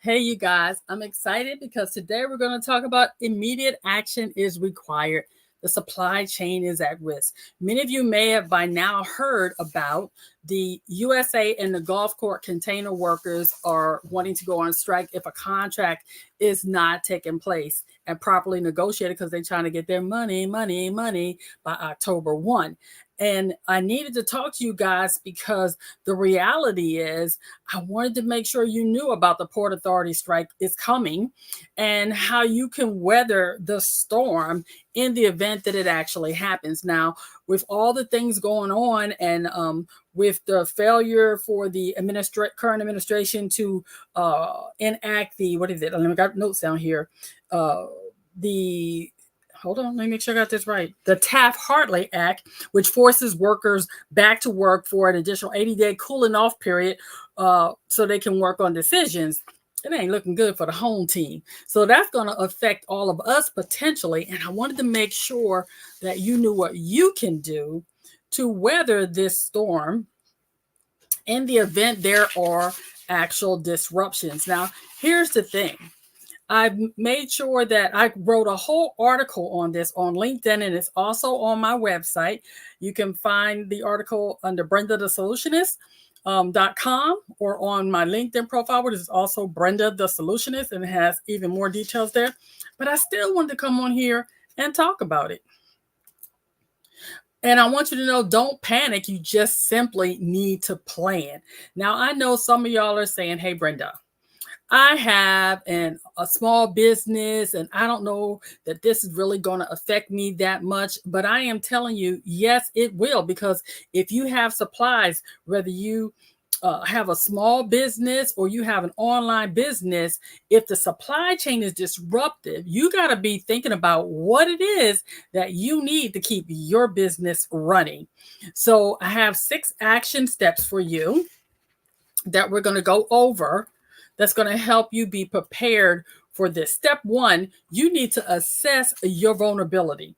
Hey, you guys, I'm excited because today we're going to talk about immediate action is required. The supply chain is at risk. Many of you may have by now heard about the USA and the Gulf Court container workers are wanting to go on strike if a contract is not taking place and properly negotiated because they're trying to get their money by October 1. And I needed to talk to you guys because the reality is I wanted to make sure you knew about the Port Authority strike is coming and how you can weather the storm in the event that it actually happens. Now, with all the things going on and with the failure for the current administration to enact the, what is it? I got notes down here. The Hold on, let me make sure I got this right. The Taft-Hartley Act, which forces workers back to work for an additional 80-day cooling off period so they can work on decisions. It ain't looking good for the home team. So that's going to affect all of us potentially. And I wanted to make sure that you knew what you can do to weather this storm in the event there are actual disruptions. Now, here's the thing. I've made sure that I wrote a whole article on this on LinkedIn, and it's also on my website. You can find the article under Brenda the Solutionist.com or on my LinkedIn profile, which is also Brenda the Solutionist, and it has even more details there. But I still wanted to come on here and talk about it. And I want you to know, don't panic. You just simply need to plan. Now, I know some of y'all are saying, hey, Brenda, I have a small business and I don't know that this is really going to affect me that much, but I am telling you, yes, it will, because if you have supplies, whether you have a small business or you have an online business, if the supply chain is disruptive, you got to be thinking about what it is that you need to keep your business running. So I have 6 action steps for you that we're going to go over that's going to help you be prepared for this. Step 1, you need to assess your vulnerability.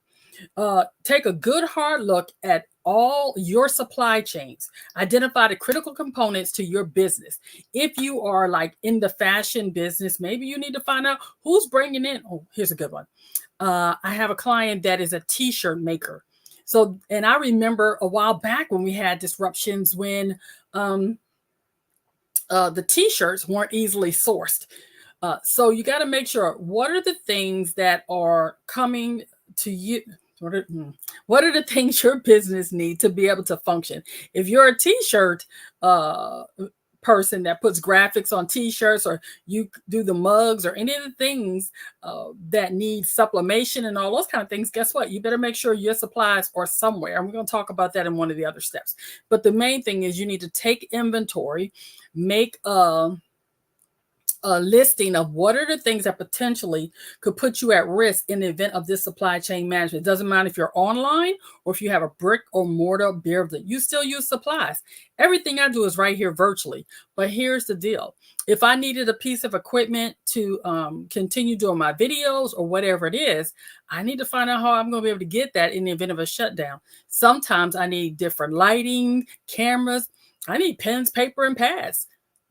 Take a good hard look at all your supply chains. Identify the critical components to your business. If you are like in the fashion business, maybe you need to find out who's bringing in. Oh, here's a good one. I have a client that is a t-shirt maker. So, and I remember a while back when we had disruptions when the t-shirts weren't easily sourced. So you got to make sure, what are the things that are coming to you? What are the things your business needs to be able to function? If you're a t-shirt person that puts graphics on t-shirts, or you do the mugs or any of the things that need sublimation and all those kind of things, guess what? You better make sure your supplies are somewhere. And we're going to talk about that in one of the other steps. But the main thing is you need to take inventory, make a listing of what are the things that potentially could put you at risk in the event of this supply chain management. It doesn't matter if you're online or if you have a brick or mortar building, you still use supplies. Everything I do is right here virtually. But here's the deal. If I needed a piece of equipment to continue doing my videos or whatever it is, I need to find out how I'm going to be able to get that in the event of a shutdown. Sometimes I need different lighting, cameras. I need pens, paper, and pads.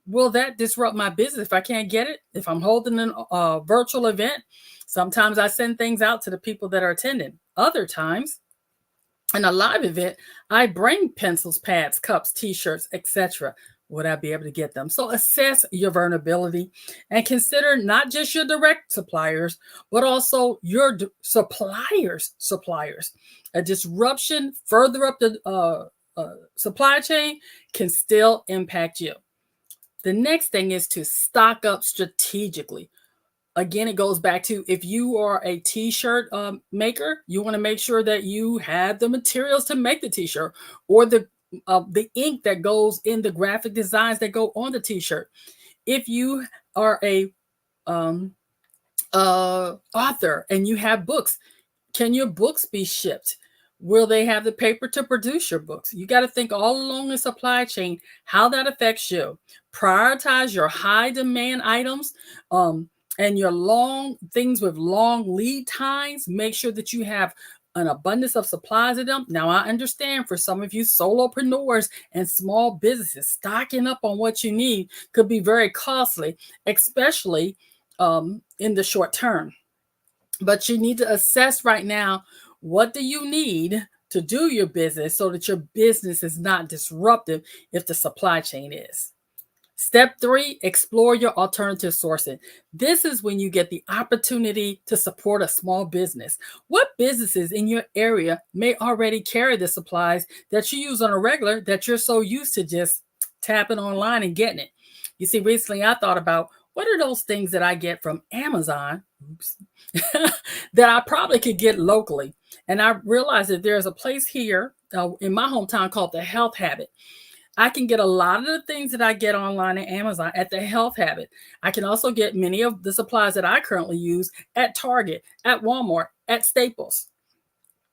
Will that disrupt my business if I can't get it? If I'm holding a virtual event, sometimes I send things out to the people that are attending. Other times, in a live event, I bring pencils, pads, cups, t-shirts, etc. Would I be able to get them? So assess your vulnerability and consider not just your direct suppliers, but also your suppliers. A disruption further up the supply chain can still impact you. The next thing is to stock up strategically. Again, it goes back to, if you are a t-shirt maker, you want to make sure that you have the materials to make the t-shirt, or the ink that goes in the graphic designs that go on the t-shirt. If you are a author and you have books, can your books be shipped? Will they have the paper to produce your books? You got to think all along the supply chain, how that affects you. Prioritize your high demand items and your long things with long lead times. Make sure that you have an abundance of supplies of them. Now, I understand for some of you solopreneurs and small businesses, stocking up on what you need could be very costly, especially in the short term. But you need to assess right now, what do you need to do your business so that your business is not disruptive if the supply chain is. Step 3, explore your alternative sourcing. This is when you get the opportunity to support a small business. What businesses in your area may already carry the supplies that you use on a regular that you're so used to just tapping online and getting it? You see, recently I thought about, what are those things that I get from Amazon that I probably could get locally? And I realized that there's a place here in my hometown called The Health Habit. I can get a lot of the things that I get online at Amazon at The Health Habit. I can also get many of the supplies that I currently use at Target, at Walmart, at Staples.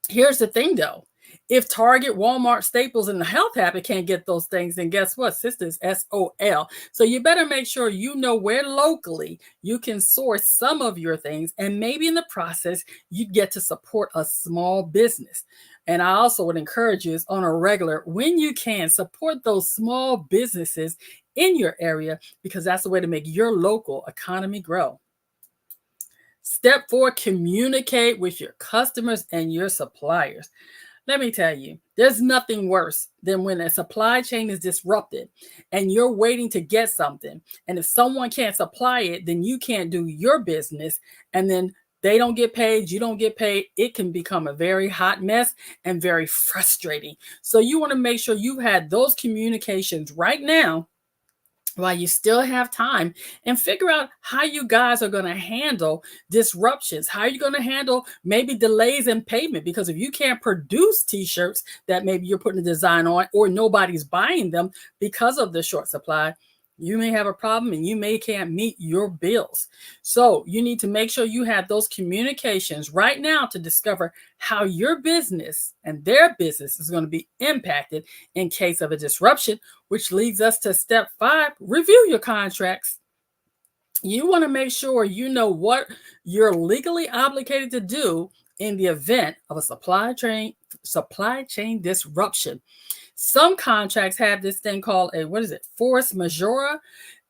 Here's the thing though. If Target, Walmart, Staples, and The Health Habit can't get those things, then guess what? Sisters, SOL. So you better make sure you know where locally you can source some of your things, and maybe in the process, you get to support a small business. And I also would encourage you is on a regular, when you can, support those small businesses in your area, because that's the way to make your local economy grow. Step 4, communicate with your customers and your suppliers. Let me tell you, there's nothing worse than when a supply chain is disrupted and you're waiting to get something. And if someone can't supply it, then you can't do your business. And then they don't get paid, you don't get paid. It can become a very hot mess and very frustrating. So you want to make sure you had those communications right now while you still have time, and figure out how you guys are going to handle disruptions. How are you going to handle maybe delays in payment? Because if you can't produce t-shirts that maybe you're putting a design on, or nobody's buying them because of the short supply, you may have a problem and you may can't meet your bills. So you need to make sure you have those communications right now to discover how your business and their business is going to be impacted in case of a disruption, which leads us to step 5, review your contracts. You want to make sure you know what you're legally obligated to do in the event of a supply chain disruption. Some contracts have this thing called a, force majeure.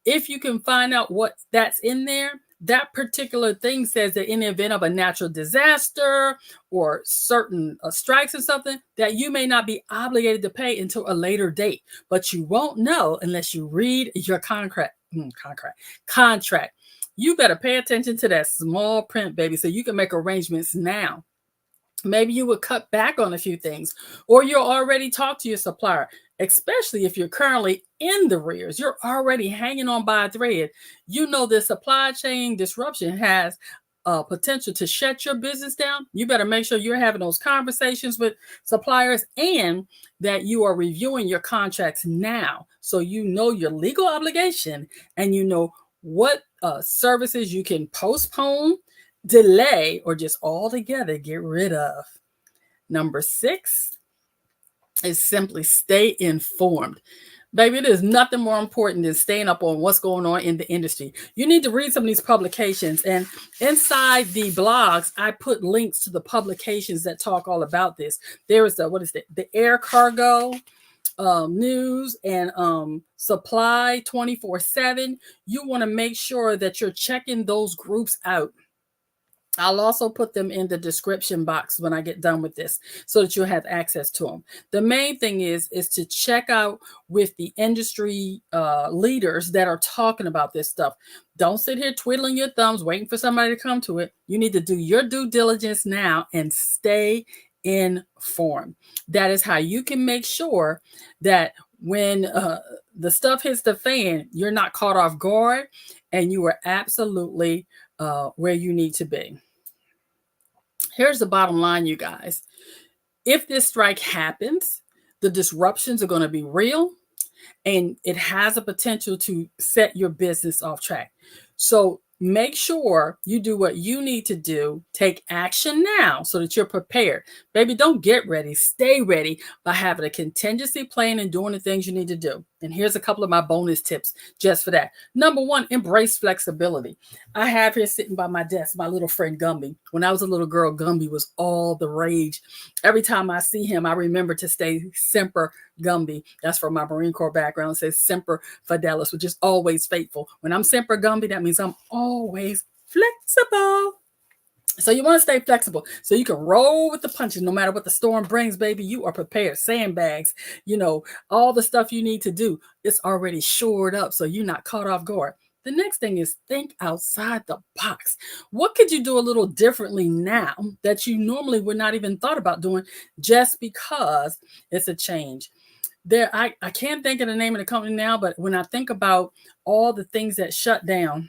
If you can find out what that's in there, that particular thing says that in the event of a natural disaster or certain strikes or something, that you may not be obligated to pay until a later date. But you won't know unless you read your contract. You better pay attention to that small print, baby, so you can make arrangements now. Maybe you would cut back on a few things, or you'll already talk to your supplier, especially if you're currently in the rears. You're already hanging on by a thread. You know the supply chain disruption has potential to shut your business down. You better make sure you're having those conversations with suppliers and that you are reviewing your contracts now, so you know your legal obligation and you know what services you can postpone, delay, or just altogether get rid of. Number 6 is simply stay informed. Baby, there's nothing more important than staying up on what's going on in the industry. You need to read some of these publications, and inside the blogs, I put links to the publications that talk all about this. There is the air cargo news and supply 24/7. You want to make sure that you're checking those groups out. I'll also put them in the description box when I get done with this so that you'll have access to them. The main thing is to check out with the industry leaders that are talking about this stuff. Don't sit here twiddling your thumbs, waiting for somebody to come to it. You need to do your due diligence now and stay informed. That is how you can make sure that when the stuff hits the fan, you're not caught off guard and you are absolutely where you need to be. Here's the bottom line, you guys. If this strike happens, the disruptions are going to be real and it has a potential to set your business off track. So make sure you do what you need to do. Take action now so that you're prepared. Baby, don't get ready. Stay ready by having a contingency plan and doing the things you need to do. And here's a couple of my bonus tips just for that. Number one, embrace flexibility. I have here sitting by my desk my little friend Gumby. When I was a little girl, Gumby was all the rage. Every time I see him, I remember to stay Semper Gumby. That's from my Marine Corps background. It says Semper Fidelis, which is always faithful. When I'm Semper Gumby, that means I'm always flexible. So you want to stay flexible so you can roll with the punches no matter what the storm brings, baby. You are prepared. Sandbags, all the stuff you need to do. It's already shored up so you're not caught off guard. The next thing is think outside the box. What could you do a little differently now that you normally would not even thought about doing just because it's a change? I can't think of the name of the company now, but when I think about all the things that shut down,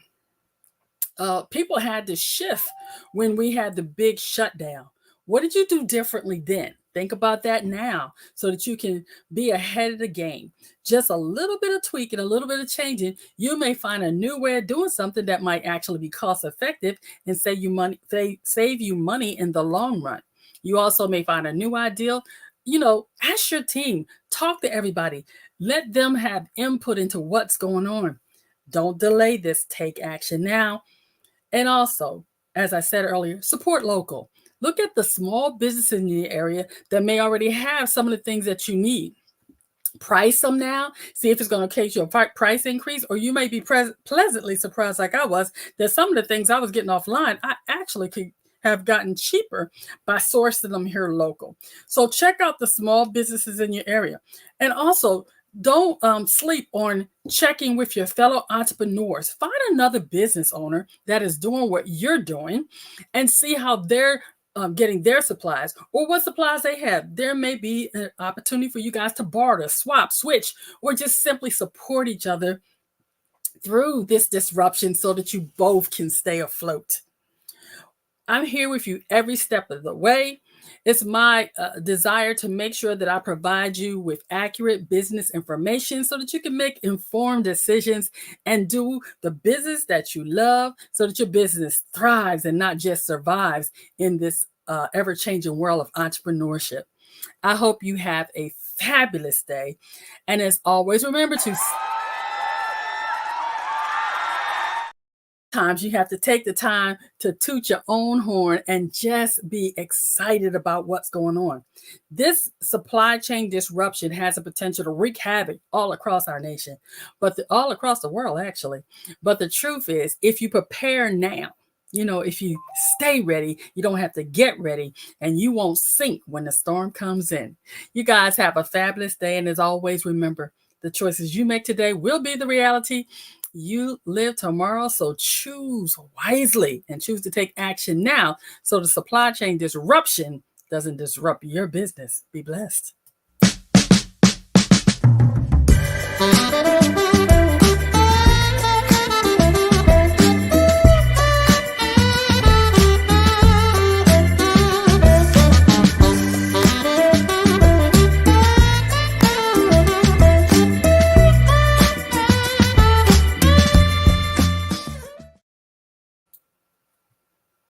people had to shift when we had the big shutdown. What did you do differently then? Think about that now so that you can be ahead of the game. Just a little bit of tweaking, a little bit of changing, you may find a new way of doing something that might actually be cost effective and save you money in the long run. You also may find a new ideal. Ask your team, talk to everybody, let them have input into what's going on. Don't delay this, take action now. And also, as I said earlier, support local. Look at the small businesses in your area that may already have some of the things that you need. Price them now. See if it's going to case you a price increase, or you may be pleasantly surprised, like I was, that some of the things I was getting offline, I actually could have gotten cheaper by sourcing them here local. So check out the small businesses in your area. And also, don't sleep on checking with your fellow entrepreneurs. Find another business owner that is doing what you're doing and see how they're getting their supplies or what supplies they have. There may be an opportunity for you guys to barter, swap, switch, or just simply support each other through this disruption so that you both can stay afloat. I'm here with you every step of the way. It's my desire to make sure that I provide you with accurate business information so that you can make informed decisions and do the business that you love so that your business thrives and not just survives in this ever-changing world of entrepreneurship. I hope you have a fabulous day. And as always, remember to times you have to take the time to toot your own horn and just be excited about what's going on. This supply chain disruption has a potential to wreak havoc all across our nation, but all across the world, actually. But the truth is, if you prepare now, if you stay ready, you don't have to get ready, and you won't sink when the storm comes in. You guys have a fabulous day. And as always, remember, the choices you make today will be the reality you live tomorrow. So choose wisely and choose to take action now so the supply chain disruption doesn't disrupt your business. Be blessed.